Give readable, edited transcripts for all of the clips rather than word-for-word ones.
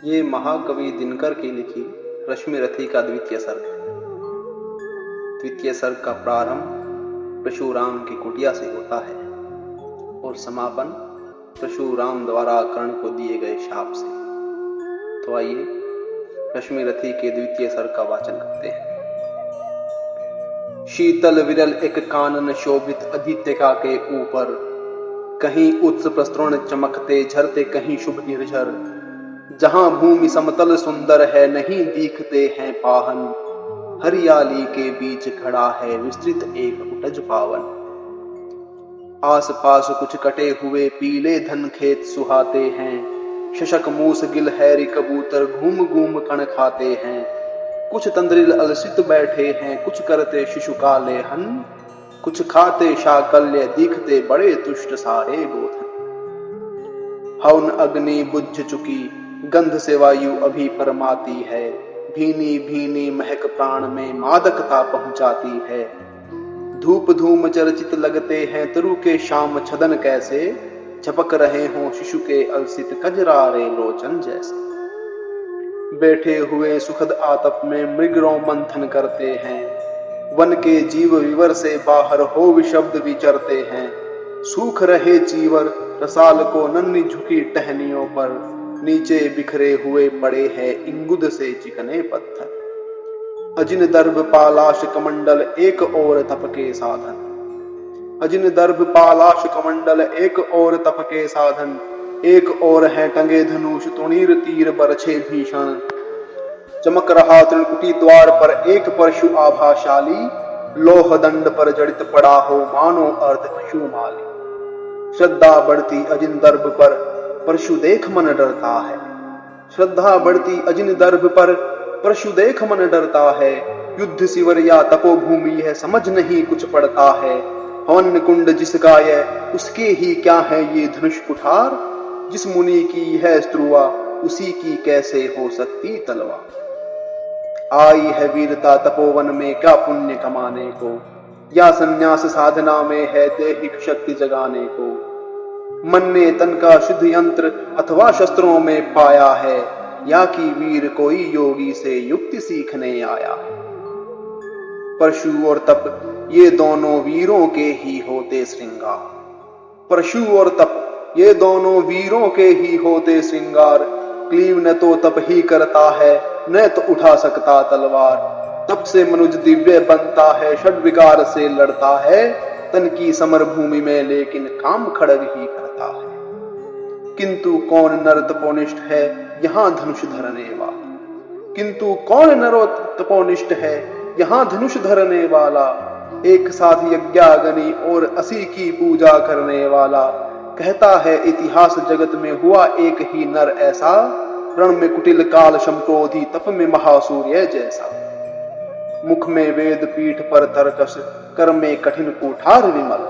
ये महाकवि दिनकर की लिखी रश्मि रथी का द्वितीय सर्ग है। द्वितीय सर्ग का प्रारंभ परशुराम की कुटिया से होता है और समापन परशुराम द्वारा कर्ण को दिए गए शाप से। तो आइए रश्मि रथी के द्वितीय सर्ग का वाचन करते हैं। शीतल विरल एक कानन शोभित अधित्यका के ऊपर, कहीं उत्स प्रस्तुण चमकते झरते कहीं शुभ निर्झर। जहां भूमि समतल सुंदर है नहीं दिखते हैं पाहन, हरियाली के बीच खड़ा है विस्तृत एक उटज पावन। आस पास कुछ कटे हुए पीले धन खेत सुहाते हैं, शशक मूस गिलहरी कबूतर घूम घूम कण खाते हैं। कुछ तंद्रिल अलसित बैठे हैं, कुछ करते शिशु का लेहन, कुछ खाते शाकल्य दिखते बड़े तुष्ट सारे गोधन। हवन अग्नि बुझ चुकी, गंध से वायु अभी परमाती है, भीनी भीनी महक प्राण में मादकता पहुंचाती है। धूप धूम चर्चित लगते हैं तरु के शाम छदन कैसे, झपक रहे हों शिशु के अलसित कजरारे लोचन जैसे। बैठे हुए सुखद आतप में मृगरों मंथन करते हैं, वन के जीव विवर से बाहर हो विशब्द विचरते हैं। सूख रहे चीवर रसाल को नन्ही झुकी टहनियों पर, नीचे बिखरे हुए पड़े हैं इंगुद से चिकने पत्थर। अजिन दर्भ पालाश कमंडल एक और तप के साधन, अजिन दर्भ पालाश कमंडल एक और तप के साधन। एक और है टंगे धनुष तुणीर तीर बरछे भीषण। चमक रहा त्रिकुटी द्वार पर एक परशु आभाशाली, लोह दंड पर जड़ित पड़ा हो मानो अर्ध पशु माली। श्रद्धा बढ़ती अजिन दर्भ पर परशु देख मन डरता है, श्रद्धा बढ़ती अजिन दर्भ पर परशु देख मन डरता है। युद्ध शिविर या तपोभूमि है समझ नहीं कुछ पड़ता है, हवन कुंड जिसका यह उसके ही क्या है ये धनुष कुठार। जिस मुनि की है स्त्रुवा उसी की कैसे हो सकती तलवार। आई है वीरता तपोवन में क्या पुण्य कमाने को, या संन्यास साधना में है दैहिक शक्ति जगाने को। मन ने तन का शुद्ध यंत्र अथवा शस्त्रों में पाया है, या कि वीर कोई योगी से युक्ति सीखने आया है। परशु और तप ये दोनों वीरों के ही होते श्रृंगार, परशु और तप ये दोनों वीरों के ही होते श्रृंगार। क्लीव न तो तप ही करता है न तो उठा सकता तलवार। तप से मनुज दिव्य बनता है षड्विकार से लड़ता है, तन की समर भूमि में लेकिन काम खड़ग ही करता है। किंतु कौन नर तपोनिष्ठ है यहाँ धनुष धरने वाला, किंतु कौन नरो तपोनिष्ठ है यहाँ धनुष धरने वाला। एक साथ यज्ञाग्नि और 80 की पूजा करने वाला। कहता है इतिहास जगत में हुआ एक ही नर ऐसा, रण में कुटिल काल शमक्रोधी तप में महासूर्य जैसा। मुख में वेद पीठ पर तर्कस कर में कठिन कुठार विमल,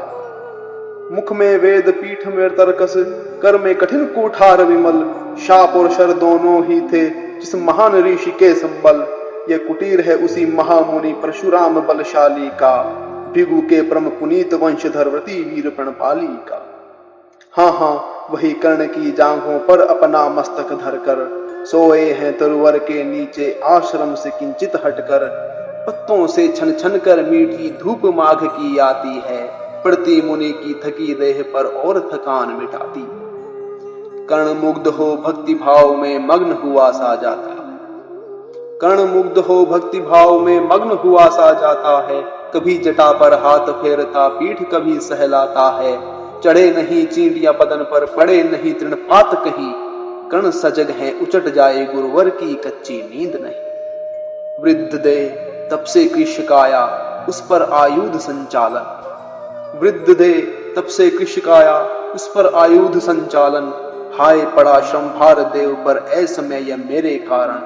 मुख में वेद पीठ में तर्कस कर में कठिन कुठार विमल। शाप और शर दोनों ही थे जिस महान ऋषि के संबल। यह कुटीर है उसी महामुनि परशुराम बलशाली का, भृगु के परम पुनीत वंशधर व्रती वीर प्रणपाली का। हाँ हाँ वही कर्ण की जांघों पर अपना मस्तक धरकर, सोए हैं तरुवर के नीचे आश्रम से किंचित हटकर। पत्तों से छन छन कर मीठी धूप माघ की आती है, पड़ती मुनि की थकी देह पर और थकान मिटाती। कर्ण मुग्ध हो भक्ति भाव में मग्न हुआ सा जाता है, कर्ण मुग्ध हो भक्ति भाव में मग्न हुआ सा जाता है। कभी जटा पर हाथ फेरता पीठ कभी सहलाता है, चढ़े नहीं चींटियां बदन पर पड़े नहीं तृणपात कहीं। कर्ण सजग है उचट जाए गुरुवर की कच्ची नींद नहीं। वृद्ध दे तब से कृष्ण काया उस पर आयुध संचालन, वृद्ध दे तब से कृष्ण काया उस पर आयुध संचालन। हाय पड़ा श्रम भार देव पर असमय यह मेरे कारण,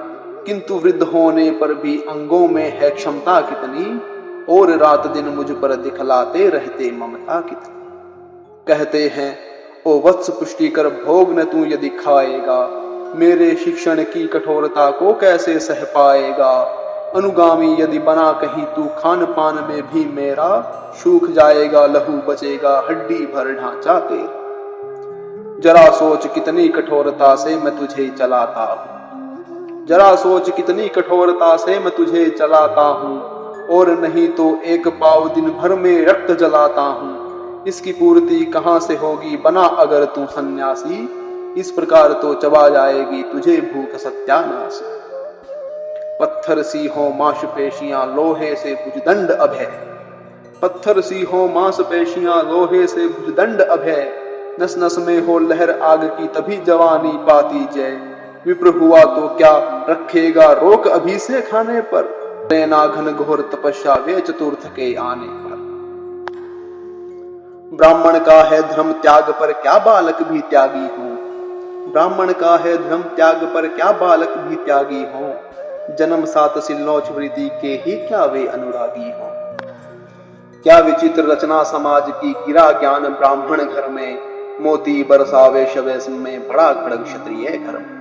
किंतु वृद्ध होने पर भी अंगों में है क्षमता कितनी। और रात दिन मुझ पर दिखलाते रहते ममता कितनी। कहते हैं ओ वत्स पुष्टि कर भोग न तू यदि खाएगा, मेरे शिक्षण की कठोरता को कैसे सह पाएगा। अनुगामी यदि बना कहीं तू खान पान में भी मेरा, सूख जाएगा लहू बचेगा हड्डी भर ढांचा तेरा। जरा सोच कितनी कठोरता से मैं तुझे चलाता हूं, जरा सोच कितनी कठोरता से मैं तुझे चलाता हूँ, और नहीं तो एक पाव दिन भर में रक्त जलाता हूँ। इसकी पूर्ति कहाँ से होगी बना अगर तू सन्यासी, इस प्रकार तो चबा जाएगी तुझे भूख सत्यानाशी। पत्थर सी हो मांसपेशियां लोहे से भुजदंड अभय, पत्थर सी हो मांसपेशियां लोहे से भुजदंड अभय। नस नस में हो लहर आग की तभी जवानी पाती जय। विप्र हुआ तो क्या रखेगा रोक अभी से खाने पर, लेना घन घोर तपस्या वे चतुर्थ के आने पर। ब्राह्मण का है धर्म त्याग पर क्या बालक भी त्यागी हो, ब्राह्मण का है धर्म त्याग पर क्या बालक भी त्यागी हो। जन्म सात सिल्लोच वृद्धि के ही क्या वे अनुरागी हो। क्या विचित्र रचना समाज की गिरा ज्ञान ब्राह्मण घर में, मोती बरसावे शवेश में बड़ा खड़ग क्षत्रिय घर में।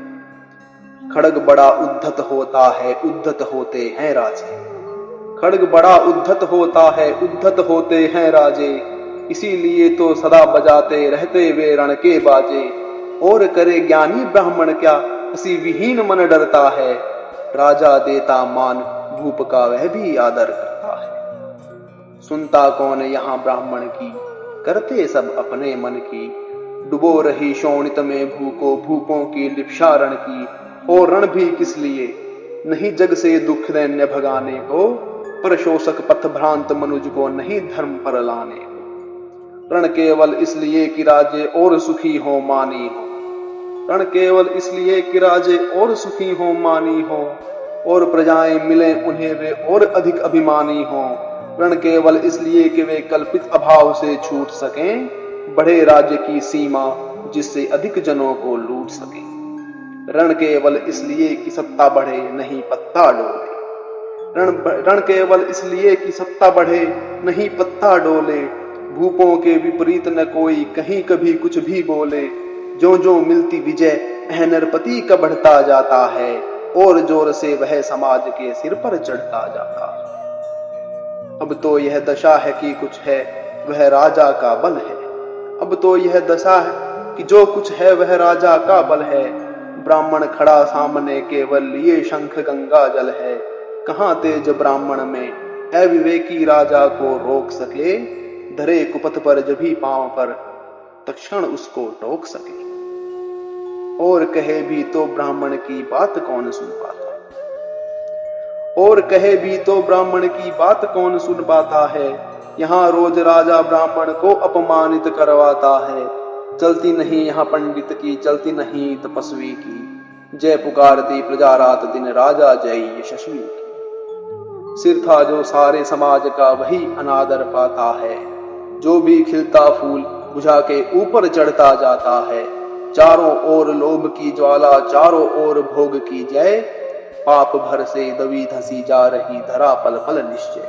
खड़ग बड़ा उद्धत होता है उद्धत होते हैं राजे, खड़ग बड़ा उद्धत होता है उद्धत होते हैं राजे। इसीलिए तो सदा बजाते रहते वे रण के बाजे। और करे ज्ञानी ब्राह्मण क्या हंसी विहीन मन डरता है, राजा देता मान भूप का वह भी आदर करता है। सुनता कौन यहाँ ब्राह्मण की करते सब अपने मन की, डुबो रही शोणित में भूको भूपों की लिप्सारण की। और रण भी किस लिए नहीं जग से दुख दैन्य भगाने को, पर शोषक पथ भ्रांत मनुज को नहीं धर्म पर लाने को। रण केवल इसलिए कि राजे और सुखी हो मानी हो, रण केवल इसलिए कि राजे और सुखी हो मानी हो, और प्रजाएं मिले उन्हें वे और अधिक अभिमानी हो। रण केवल इसलिए कि वे कल्पित अभाव से छूट सकें, बढ़े राज्य की सीमा जिससे अधिक जनों को लूट सके। रण केवल इसलिए कि सत्ता बढ़े नहीं पत्ता डोले, रण केवल इसलिए कि सत्ता बढ़े नहीं पत्ता डोले। भूपों के विपरीत न कोई कहीं कभी कुछ भी बोले, जो जो मिलती विजय अहनरपति का बढ़ता जाता है, और जोर से वह समाज के सिर पर चढ़ता जाता है। अब तो यह दशा है कि कुछ है वह राजा का बल है, अब तो यह दशा है कि जो कुछ है वह राजा का बल है। ब्राह्मण खड़ा सामने केवल लिए शंख गंगा जल है, कहाँ तेज ब्राह्मण में अविवेकी राजा को रोक सके। धरे कुपथ पर जभी पांव पर तक्षण उसको टोक सके। और कहे भी तो ब्राह्मण की बात कौन सुन पाता, और कहे भी तो ब्राह्मण की बात कौन सुन पाता है। यहाँ रोज राजा ब्राह्मण को अपमानित करवाता है, चलती नहीं यहाँ पंडित की चलती नहीं तपस्वी की। जय पुकारती प्रजा रात दिन राजा जय यशस्वी की। सिर था जो सारे समाज का वही अनादर पाता है, जो भी खिलता फूल बुझा के ऊपर चढ़ता जाता है। चारों ओर लोभ की ज्वाला चारों ओर भोग की जय, पाप भर से दबी धसी जा रही धरा पल पल निश्चय।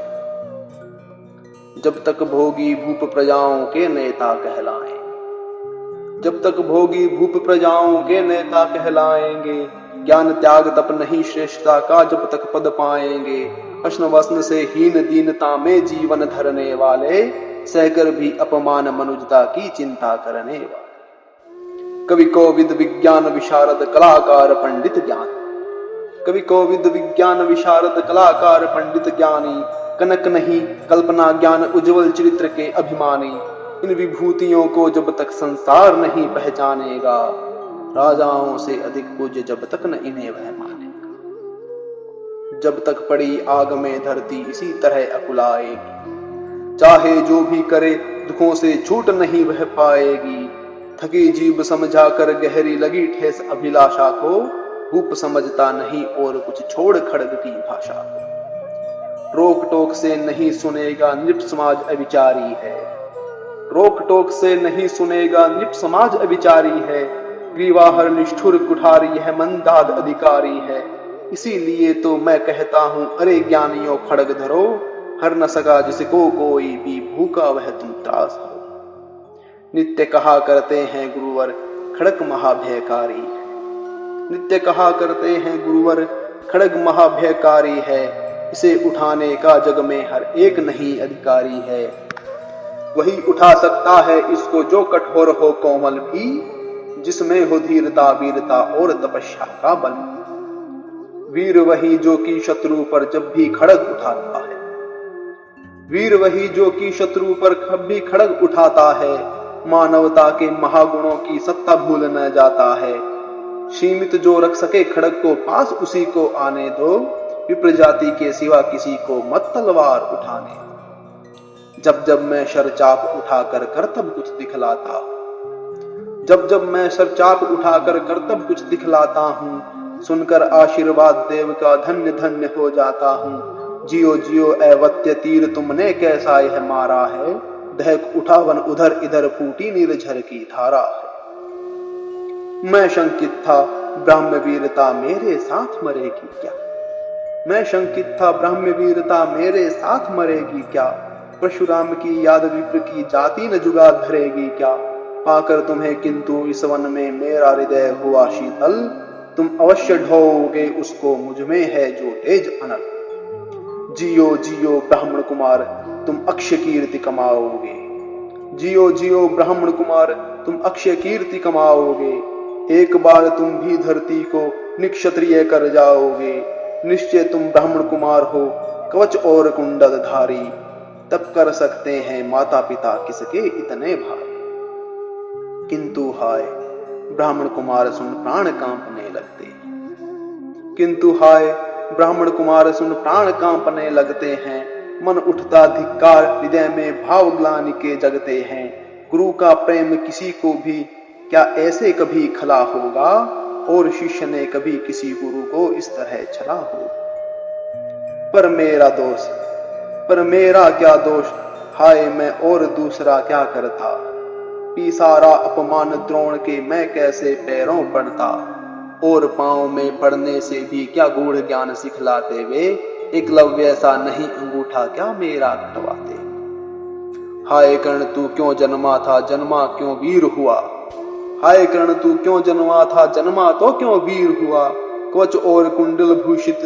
जब तक भोगी भूप प्रजाओं के नेता कहलाएं, जब तक भोगी भूप प्रजाओं के नेता कहलाएंगे। ज्ञान त्याग तप नहीं श्रेष्ठता का जब तक पद पाएंगे। अश्न वस्न से हीन दीनता में जीवन धरने वाले, सहकर भी अपमान मनुजता की चिंता करने वाले। कवि कोविद विज्ञान विशारद कलाकार पंडित ज्ञानी, कवि कोविद विज्ञान विशारद कलाकार पंडित ज्ञानी। कनक नहीं कल्पना ज्ञान उज्जवल चरित्र के अभिमानी। इन विभूतियों को जब तक संसार नहीं पहचानेगा, राजाओं से अधिक पूज्य जब तक न इन्हें वह मानेगा। जब तक पड़ी आग में धरती इसी तरह अकुलाएगी, चाहे जो भी करे दुखों से छूट नहीं वह पाएगी। थकी जीभ समझा कर गहरी लगी ठेस अभिलाषा को, भूप समझता नहीं और कुछ छोड़ खड़ग की भाषा को। रोक टोक से नहीं सुनेगा निप समाज अविचारी है, रोक टोक से नहीं सुनेगा निप समाज अविचारी है। ग्रीवाहर निष्ठुर कुठारी है मंदाद अधिकारी है। इसीलिए तो मैं कहता हूं अरे ज्ञानियों खड़ग धरो, हर न सका जिसको कोई भी भूखा वह तुम त्रास हो। नित्य कहा करते हैं गुरुवर खड़ग महाभयकारी है, नित्य कहा करते हैं गुरुवर खड़ग महाभयकारी है। इसे उठाने का जग में हर एक नहीं अधिकारी है, वही उठा सकता है इसको जो कठोर हो कोमल भी, जिसमें हो धीरता वीरता और तपस्या का बल। वीर वही जो कि शत्रु पर जब भी खड़ग उठाता है, वीर वही जो कि शत्रु पर कब भी खड़ग उठाता है, मानवता के महागुणों की सत्ता भूल न जाता है। सीमित जो रख सके खड़ग को पास उसी को आने दो, विप्र जाति के सिवा किसी को मत तलवार उठाने। जब जब मैं शरचाप उठाकर करतब कुछ दिखलाता, जब जब मैं शरचाप उठाकर करतब कुछ दिखलाता हूँ, सुनकर आशीर्वाद देव का धन्य धन्य हो जाता हूँ। जियो जियो ऐवत्य तीर तुमने कैसा यह मारा है, दहक उठा वन उधर इधर फूटी निर्झर की धारा है। मैं शंकित था ब्राह्म वीरता मेरे साथ मरेगी क्या, मैं शंकित था ब्राह्म वीरता मेरे साथ मरेगी क्या, परशुराम की याद विप्र की जाति न जुगा धरेगी क्या। पाकर तुम्हें किंतु इस वन में मेरा हृदय हुआ शीतल, तुम अवश्य ढोओगे उसको मुझ में है जो तेज अनल। जियो जियो ब्राह्मण कुमार तुम अक्षय कीर्ति कमाओगे, जियो जियो ब्राह्मण कुमार तुम अक्षय कीर्ति कमाओगे। एक बार तुम भी धरती को निक्षत्रिय कर जाओगे, निश्चय तुम ब्राह्मण कुमार हो कवच और कुंडल धारी, तब कर सकते हैं माता पिता किसके इतने भारी। किंतु हाय ब्राह्मण कुमार सुन प्राण कांपने लगते, किंतु हाय ब्राह्मण कुमार सुन प्राण कांपने लगते हैं। मन उठता धिक्कार हृदय में भाव ग्लानि के जगते हैं। गुरु का प्रेम किसी को भी क्या ऐसे कभी खला होगा, और शिष्य ने कभी किसी गुरु को इस तरह छला हो। पर मेरा दोष, पर मेरा क्या दोष, हाय मैं और दूसरा क्या करता। पी सारा अपमान द्रोण के मैं कैसे पैरों पड़ता, और पांव में पड़ने से भी क्या गूढ़ ज्ञान सिखलाते वे, एकलव्य सा नहीं अंगूठा क्या मेरा कटवाते। हाय कर्ण तू क्यों जन्मा था जन्मा क्यों वीर हुआ, हाय कर्ण तू क्यों जन्मा था जन्मा तो क्यों वीर हुआ। कवच और कुंडल भूषित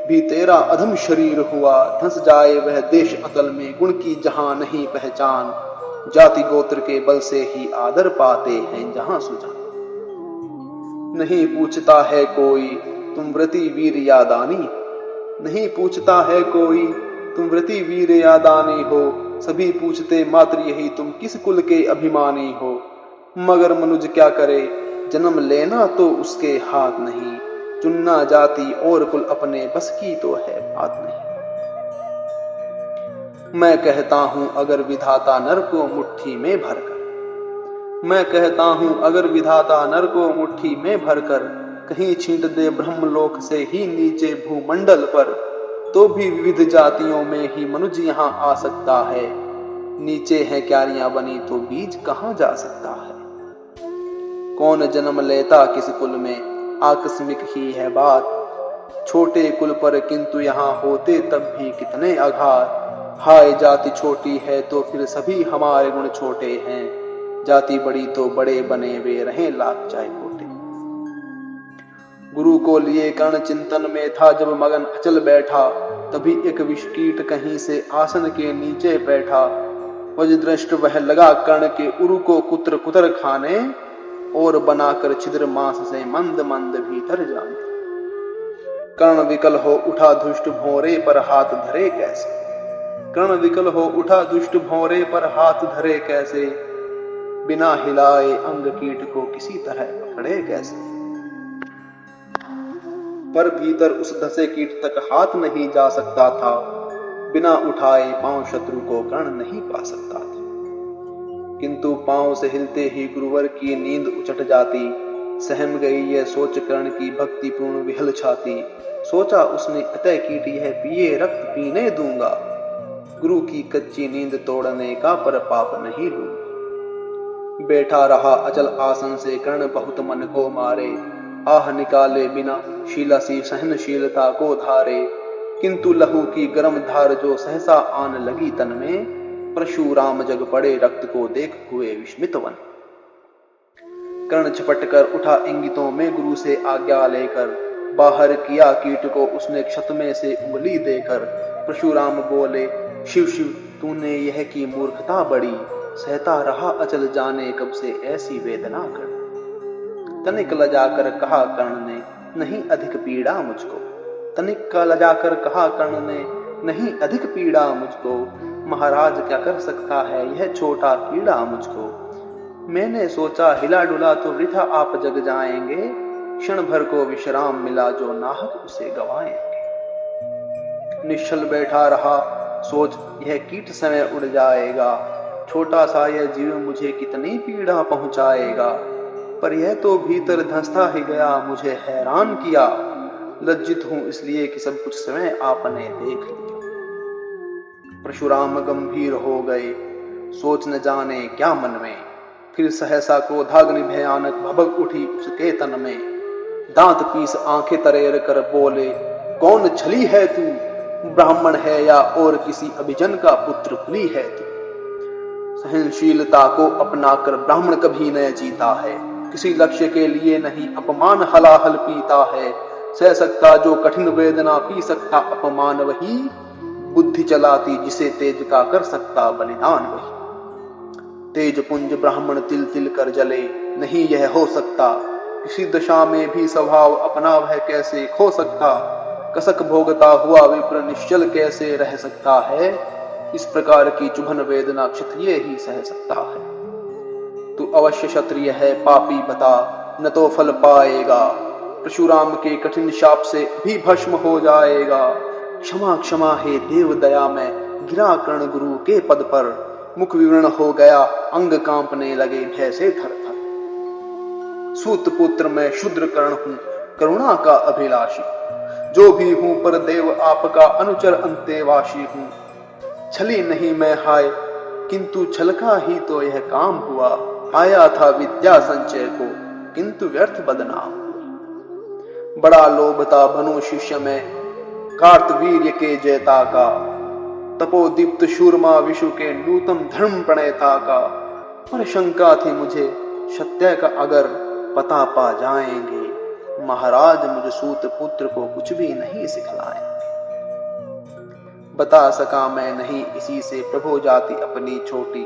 भी तेरा अधम शरीर हुआ, धंस जाए वह देश अतल में गुण की जहां नहीं पहचान। जाति गोत्र के बल से ही आदर पाते हैं जहां सुजान। नहीं पूछता है कोई तुम व्रती वीर या दानी, नहीं पूछता है कोई तुम व्रती वीर या दानी हो, सभी पूछते मात्र यही तुम किस कुल के अभिमानी हो। मगर मनुज क्या करे जन्म लेना तो उसके हाथ नहीं, चुनना जाति और कुल अपने बस की तो है बात नहीं। मैं कहता हूं अगर विधाता नर को मुट्ठी में भरकर, मैं कहता हूं अगर विधाता नर को मुट्ठी में भरकर कहीं छींट दे ब्रह्मलोक से ही नीचे भूमंडल पर, तो भी विविध जातियों में ही मनुष्य यहाँ आ सकता है। नीचे है क्यारियां बनी तो बीज कहाँ जा सकता है। कौन जन्म लेता किस कुल में आकस्मिक ही है बात, छोटे कुल पर किंतु यहाँ होते तब भी कितने आघात। हाय जाति छोटी है तो फिर सभी हमारे गुण छोटे हैं, जाति बड़ी तो बड़े बने वे रहें लाख चाहे कोटे। गुरु को लिए कर्ण चिंतन में था जब मगन अचल बैठा, तभी एक विषकीट कहीं से आसन के नीचे बैठा। वज्रदृष्ट वह लगा कर्ण के उरु को कुतर कुतर खाने, और बनाकर छिद्र मांस से मंद मंद भीतर जाने। कर्ण विकल हो उठा दुष्ट भौरे पर हाथ धरे कैसे, कर्ण विकल हो उठा दुष्ट भौरे पर हाथ धरे कैसे, बिना हिलाए अंग कीट को किसी तरह पकड़े कैसे। पर भीतर उस धसे कीट तक हाथ नहीं जा सकता था, बिना उठाए पांव शत्रु को कर्ण नहीं पा सकता था। किंतु पांव से हिलते ही गुरुवर की नींद उचट जाती। सहम गई यह सोच कर्ण की भक्ति पूर्ण विहल छाती। सोचा उसने अतः कीट यह पिए रक्त पीने दूंगा, गुरु की कच्ची नींद तोड़ने का पर पाप नहीं लूंगा। बैठा रहा अचल आसन से कर्ण बहुत मन को मारे, आह निकाले बिना शीला सी सहनशीलता को धारे। किंतु लहू की गर्म धार जो सहसा आन लगी तन में, परशुराम जग पड़े रक्त को देख हुए विस्मित वन। कर्ण झपट कर उठा इंगितों में गुरु से आज्ञा लेकर, बाहर किया कीट को उसने क्षत में से उंगली देकर। परशुराम बोले शिव शिव तूने यह की मूर्खता बड़ी, सहता रहा अचल जाने कब से ऐसी वेदना कर। तनिक लजाकर कहा कर्ण ने नहीं अधिक पीड़ा मुझको, तनिक का लजाकर कहा कर्ण ने, नहीं अधिक पीड़ा मुझको, महाराज क्या कर सकता है यह छोटा कीड़ा मुझको। मैंने सोचा हिला डुला तो वृथा आप जग जाएंगे, क्षण भर को विश्राम मिला जो नाहक उसे गवाएंगे। निश्चल बैठा रहा सोच यह कीट समय उड़ जाएगा, छोटा सा यह जीव मुझे कितनी पीड़ा पहुंचाएगा। पर यह तो भीतर धंसता ही गया, मुझे हैरान किया, लज्जित हूं इसलिए कि सब कुछ समय आपने देख लिया। परशुराम गंभीर हो गए, सोच न जाने क्या मन में, फिर सहसा क्रोधाग्नि भयानक भभक उठी उसके तन में। दांत पीस आंखें तरेर कर बोले, कौन छली है तू, ब्राह्मण है या और किसी अभिजन का पुत्र कुली है तू। सहनशीलता को अपनाकर ब्राह्मण कभी न जीता है, किसी लक्ष्य के लिए नहीं अपमान हलाहल पीता है। सह सकता जो कठिन वेदना, पी सकता अपमान वही, बुद्धि चलाती जिसे तेज का कर सकता बलिदान वही। तेज पुंज ब्राह्मण तिल तिल कर जले, नहीं यह हो सकता, किसी दशा में भी स्वभाव अपना वह कैसे खो सकता। कसक भोगता हुआ विप्र निश्चल कैसे रह सकता है, इस प्रकार की चुभन वेदना क्षत्रिय ही सह सकता है। तू अवश्य क्षत्रिय है पापी बता, न तो फल पाएगा, परशुराम के कठिन शाप से भी भस्म हो जाएगा। क्षमा क्षमा हे देव दया में गिरा कर्ण गुरु के पद पर, मुख विवरण हो गया अंग कांपने लगे भय से थर थर। सूत पुत्र मैं शूद्र कर्ण हूं करुणा का अभिलाषी, जो भी हूं पर देव आपका अनुचर अंतेवासी हूं। छली नहीं मैं हाय किंतु छलका ही तो यह काम हुआ, आया था विद्या संचय को किंतु व्यर्थ बदनाम हुआ। बड़ा लोभ था बनो शिष्य में कार्तवीर्य के जयता का, तपोदीप्त शूरमा विशु के नूतन धर्म प्रणेता का। पर शंका थी मुझे सत्य का अगर पता पा जाएंगे, महाराज मुझ सूत पुत्र को कुछ भी नहीं सिखलाएंगे। बता सका मैं नहीं इसी से प्रभु जाति अपनी छोटी,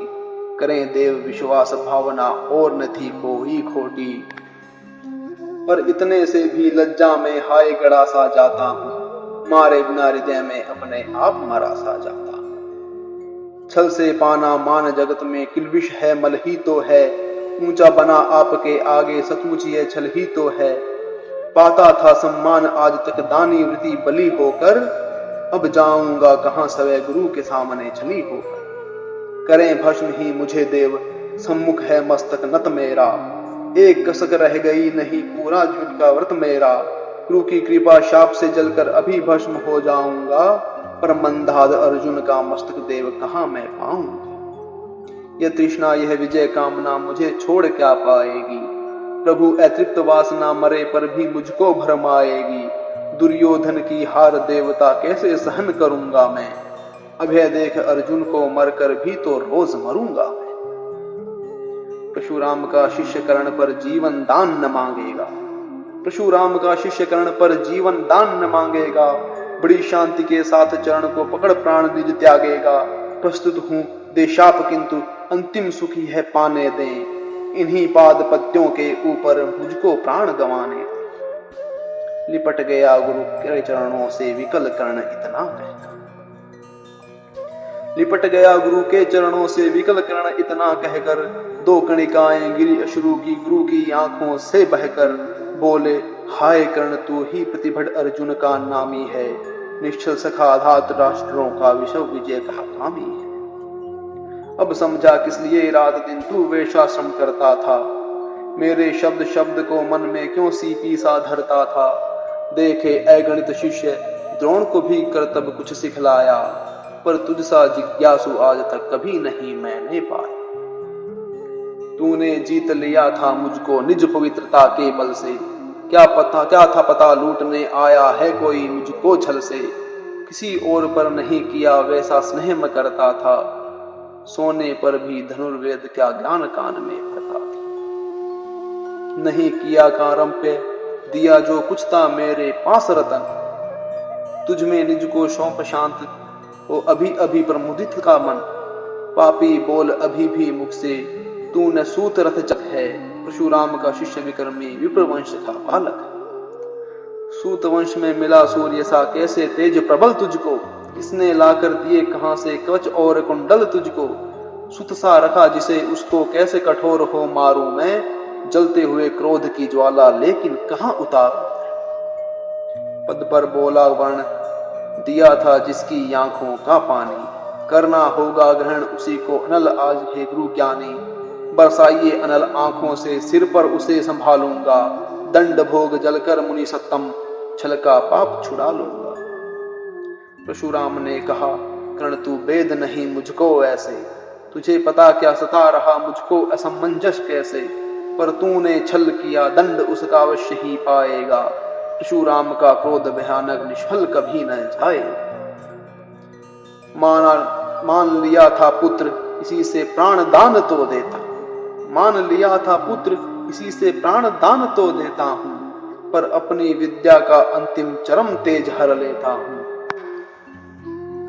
करें देव विश्वास भावना और न थी कोई खोटी। पर इतने से भी लज्जा में हाय गड़ा सा जाता हूं, मारे बिना हृदय में अपने आप मरा सा जाता हूं। छल से पाना मान जगत में किलबिश है मल ही तो है, ऊंचा बना आपके आगे सचमुच ये छल ही तो है। पाता था सम्मान आज तक दानी वृत्ति बली होकर, अब जाऊंगा कहां सवै गुरु के सामने छली होकर। करें भस्म ही मुझे देव सम्मुख है मस्तक नत मेरा, एक कसक रह गई नहीं पूरा झूठ का व्रत मेरा। गुरु की कृपा शाप से जलकर अभी भस्म हो जाऊंगा, पर मंदाद अर्जुन का मस्तक देव कहां मैं पाऊंगा। यह तृष्णा यह विजय कामना मुझे छोड़ क्या पाएगी, प्रभु अतृप्त वासना मरे पर भी मुझको भरमाएगी। दुर्योधन की हार देवता कैसे सहन करूंगा मैं, अभय देख अर्जुन को मरकर भी तो रोज मरूंगा मैं। परशुराम का शिष्य कर्ण पर जीवन दान न मांगेगा, परशुराम का शिष्य कर्ण पर जीवन दान न मांगेगा। बड़ी शांति के साथ चरण को पकड़ प्राण निज त्यागेगा। प्रस्तुत हूं दे शाप किंतु अंतिम सुखी है पाने दें, इन्हीं पाद पत्यों के ऊपर मुझको प्राण गंवाने। लिपट गया गुरु के चरणों से विकल कर्ण इतना कहकर, लिपट गया गुरु के चरणों से विकल कर्ण इतना कहकर। दो कणिकाएं गिरी अश्रु की गुरु की आंखों से बहकर, बोले हाय कर्ण तू ही प्रतिभट अर्जुन का नामी है, निश्चल सखा धात राष्ट्रों का विश्व विजय का कामी है। अब समझा किस लिए रात दिन तू वेशाश्रम करता था, मेरे शब्द शब्द को मन में क्यों सीपी सा धरता था। देखे अगणित शिष्य द्रोण को भी कर्तव्य कुछ सिखलाया, पर तुझसा जिज्ञासु आज तक कभी नहीं मैंने पाया। तूने जीत लिया था मुझको निज पवित्रता के बल से, क्या था पता लूटने आया है कोई मुझको छल से। किसी और पर नहीं किया वैसा स्नेह मैं करता था, सोने पर भी धनुर्वेद क्या ज्ञान कान में भरता था। नहीं किया कारम पे दिया जो कुछ था मेरे पास रतन, तुझ में निज को सौंप शांत वो अभी अभी प्रमुदित का मन। पापी बोल अभी भी मुख से तू न सूत रथ चक है, परशुराम का शिष्य विक्रमी विप्रवंश का बालक। सूत वंश में मिला सूर्य सा कैसे तेज प्रबल तुझको, किसने लाकर दिए कहां से कवच और कुंडल तुझको। सुत सा रखा जिसे उसको कैसे कठोर हो मारूं मैं, जलते हुए क्रोध की ज्वाला लेकिन कहां उतारूं। पद पर बोला वर्ण दिया था जिसकी आंखों का पानी, करना होगा ग्रहण उसी को अनल आज हे गुरु ज्ञानी। बरसाइए अनल आंखों से सिर पर उसे संभालूंगा, दंड भोग जलकर मुनि सत्तम छल का पाप छुड़ा लूंगा। परशुराम ने कहा कर्ण तू वेद नहीं मुझको ऐसे, तुझे पता क्या सता रहा मुझको असमंजस कैसे। पर तूने छल किया दंड उसका अवश्य ही पाएगा, परशुराम का क्रोध भयानक निष्फल कभी न जाएगा। मान लिया था पुत्र इसी से प्राण दान तो देता, मान लिया था पुत्र इसी से प्राण दान तो देता हूं, पर अपनी विद्या का अंतिम चरम तेज हर लेता हूं।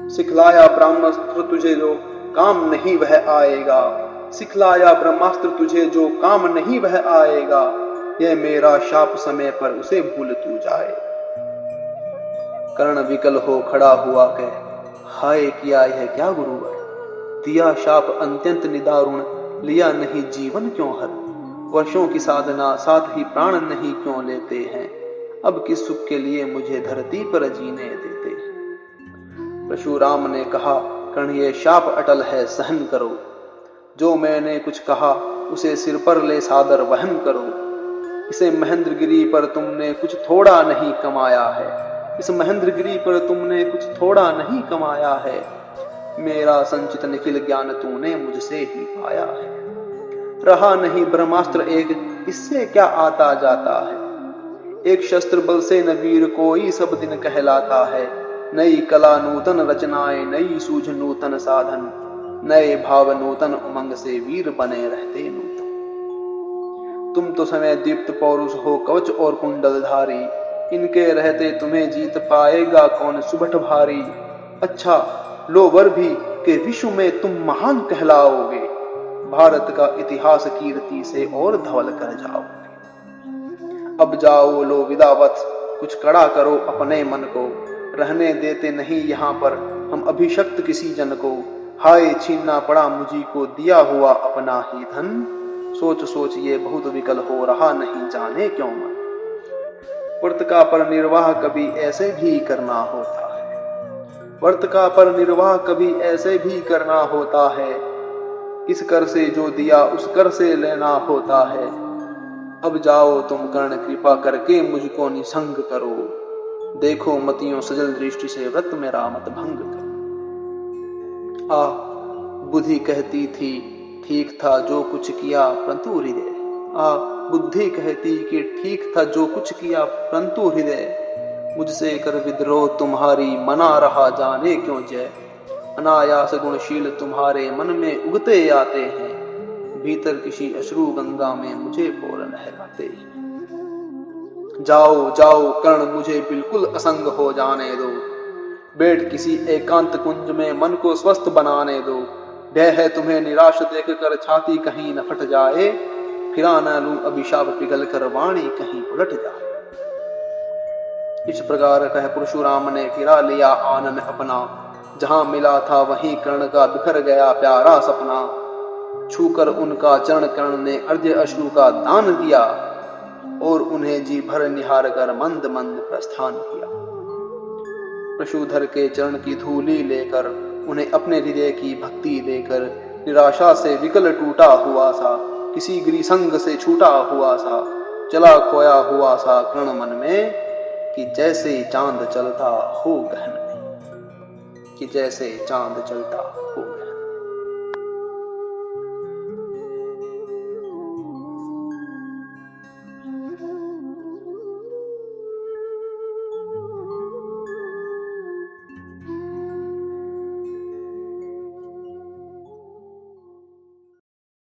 सिखलाया ब्रह्मास्त्र तुझे जो काम नहीं वह आएगा, सिखलाया ब्रह्मास्त्र तुझे जो काम नहीं वह आएगा, यह मेरा शाप समय पर उसे भूल तू जाए। कर्ण विकल हो खड़ा हुआ कह हाय किया यह क्या गुरुवर, दिया शाप अत्यंत निदारुण लिया नहीं जीवन क्यों हर। वर्षों की साधना साथ ही प्राण नहीं क्यों लेते हैं, अब किस सुख के लिए मुझे धरती पर जीने देते हैं। परशुराम ने कहा कर्ण ये शाप अटल है सहन करो, जो मैंने कुछ कहा उसे सिर पर ले सादर वहन करो। इसे महेंद्रगिरी पर तुमने कुछ थोड़ा नहीं कमाया है, इस महेंद्रगिरी पर तुमने कुछ थोड़ा नहीं कमाया है। मेरा संचित निखिल ज्ञान तूने मुझसे ही पाया है। रहा नहीं ब्रह्मास्त्र एक इससे क्या आता जाता है, एक शस्त्र बल से न वीर कोई सब दिन कहलाता है। नई कला नूतन रचनाएं नई सूझ नूतन साधन, नए भाव नूतन उमंग से वीर बने रहते नूतन। तुम तो समय दीप्त पौरुष हो कवच और कुंडलधारी, इनके रहते तुम्हें जीत पाएगा कौन सुबठ भारी। अच्छा लो वर भी कि विश्व में तुम महान कहलाओगे, भारत का इतिहास कीर्ति से और धवल कर जाओगे। अब जाओ लो विदावत कुछ कड़ा करो अपने मन को, रहने देते नहीं यहाँ पर हम अभिशक्त किसी जन को। हाय छीनना पड़ा मुझी को दिया हुआ अपना ही धन, सोच सोच ये बहुत विकल हो रहा नहीं जाने क्यों मन। व्रत का पर निर्वाह कभी ऐसे भी करना होता है, व्रत का पर निर्वाह कभी ऐसे भी करना होता है। इस कर से जो दिया उस कर से लेना होता है। अब जाओ तुम कर्ण कृपा करके मुझको निसंग करो, देखो मतियों सजल दृष्टि से व्रत मेरा मत भंग करो। बुद्धि कहती थी ठीक था जो कुछ किया परंतु हृदय, बुद्धि कहती कि ठीक था जो कुछ किया परंतु हृदय। मुझसे कर विद्रोह तुम्हारी मना रहा जाने क्यों जय। अनायास गुणशील तुम्हारे मन में उगते आते हैं, भीतर किसी अश्रु गंगा में मुझे पोर नहलाते हैं। जाओ जाओ कर्ण मुझे बिल्कुल असंग हो जाने दो, बैठ किसी एकांत कुंज में मन को स्वस्थ बनाने दो। भय है तुम्हें निराश देख कर छाती कहीं न फट जाए, फिरा न लूं अभिशाप पिघल कर वाणी कहीं उलट जाए। इस प्रकार कह परशुराम ने फिरा लिया आनन अपना, जहां मिला था वहीं कर्ण का बिखर गया प्यारा सपना। छूकर उनका चरण कर्ण ने अर्घ्य अश्रु का दान दिया, और उन्हें जी भर निहार कर मंद मंद प्रस्थान किया। परशुधर के चरण की धूली लेकर उन्हें अपने हृदय की भक्ति देकर, निराशा से विकल टूटा हुआ सा, किसी गिरिसंग से छूटा हुआ सा, चला खोया हुआ सा कर्ण मन में, कि जैसे चांद चलता हो गहन में, कि जैसे चांद चलता हो।